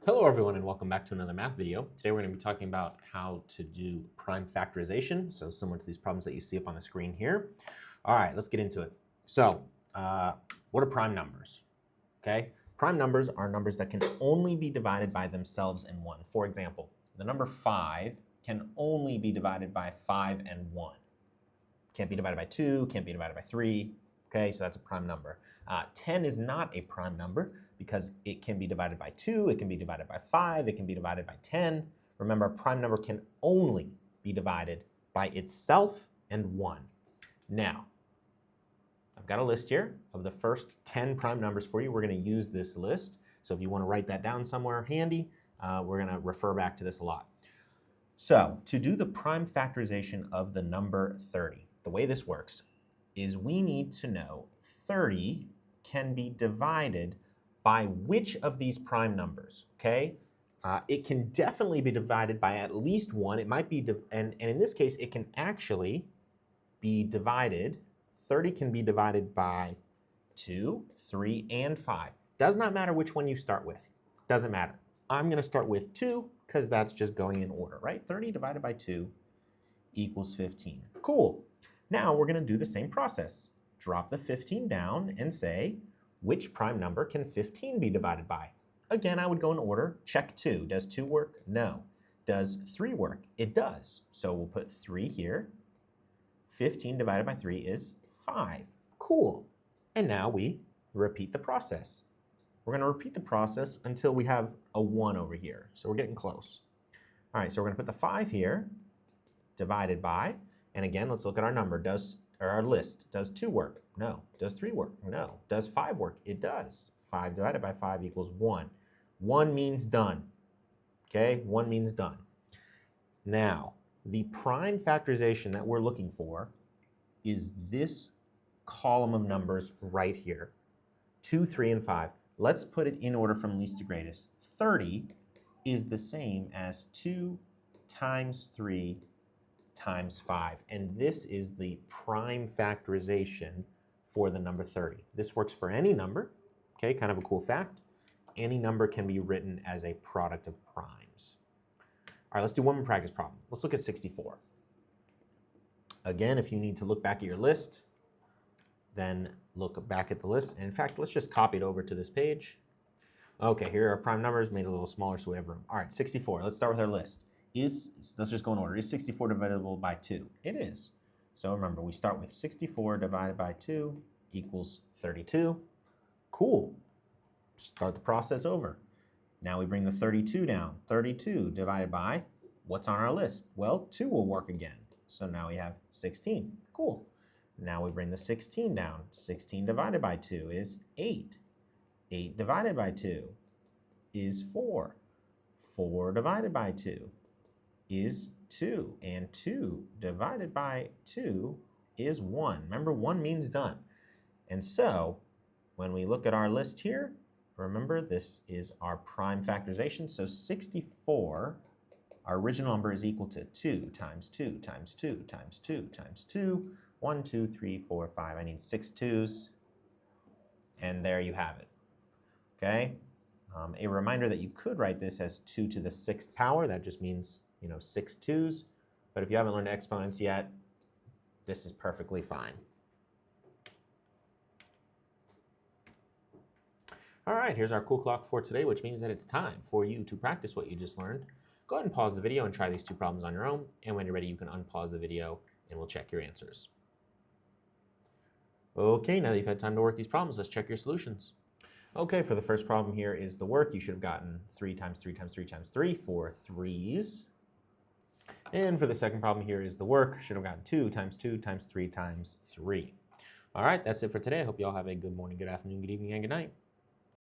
Hello everyone and welcome back to another math video. Today we're going to be talking about how to do prime factorization, so similar to these problems that you see up on the screen here. All right, let's get into it. So what are prime numbers? Okay, prime numbers are numbers that can only be divided by themselves and 1. For example, the number 5 can only be divided by 5 and 1. Can't be divided by 2, can't be divided by 3. Okay, so that's a prime number. 10 is not a prime number because it can be divided by 2, it can be divided by 5, it can be divided by 10. Remember, a prime number can only be divided by itself and 1. Now, I've got a list here of the first 10 prime numbers for you. We're going to use this list. So if you want to write that down somewhere handy, we're going to refer back to this a lot. So to do the prime factorization of the number 30, the way this works is we need to know 30 can be divided by which of these prime numbers, okay? It can definitely be divided by at least 1. It might be, and in this case, it can actually be divided, 30 can be divided by 2, 3, and 5. Does not matter which one you start with. Doesn't matter. I'm going to start with 2 because that's just going in order, right? 30 divided by 2 equals 15. Cool. Now we're going to do the same process. Drop the 15 down and say, which prime number can 15 be divided by? Again, I would go in order. Check 2. Does 2 work? No. Does 3 work? It does. So we'll put 3 here. 15 divided by 3 is 5. Cool. And now we repeat the process. We're going to repeat the process until we have a 1 over here. So we're getting close. All right, so we're going to put the 5 here, divided by, and again, let's look at our number. Our list. Does 2 work? No. Does 3 work? No. Does 5 work? It does. 5 divided by 5 equals 1. 1 means done. Okay, 1 means done. Now, the prime factorization that we're looking for is this column of numbers right here. 2, 3, and 5. Let's put it in order from least to greatest. 30 is the same as 2 times 3 times 5. And this is the prime factorization for the number 30. This works for any number. Okay, kind of a cool fact. Any number can be written as a product of primes. All right, let's do one more practice problem. Let's look at 64. Again, if you need to look back at your list, then look back at the list. And in fact, let's just copy it over to this page. Okay, here are our prime numbers, made a little smaller so we have room. All right, 64. Let's start with our list. Let's just go in order. Is 64 divisible by 2? It is. So remember, we start with 64 divided by 2 equals 32. Cool. Start the process over. Now we bring the 32 down. 32 divided by, what's on our list? Well, 2 will work again. So now we have 16. Cool. Now we bring the 16 down. 16 divided by 2 is 8. 8 divided by 2 is 4. 4 divided by 2 is 2. And 2 divided by 2 is 1. Remember, 1 means done. And so when we look at our list here, remember this is our prime factorization. So 64, our original number is equal to 2 times 2 times 2 times 2 times 2. 1, 2, 3, 4, 5. I need 6 2's. And there you have it. Okay? A reminder that you could write this as 2 to the 6th power. That just means, 6 2's. But if you haven't learned exponents yet, this is perfectly fine. All right, here's our cool clock for today, which means that it's time for you to practice what you just learned. Go ahead and pause the video and try these 2 problems on your own. And when you're ready, you can unpause the video and we'll check your answers. Okay, now that you've had time to work these problems, let's check your solutions. Okay, for the first problem here is the work. You should have gotten 3 times 3 times 3 times 3, 4 3's. And for the second problem here is the work. Should have gotten 2 times 2 times 3 times 3. All right, that's it for today. I hope you all have a good morning, good afternoon, good evening, and good night.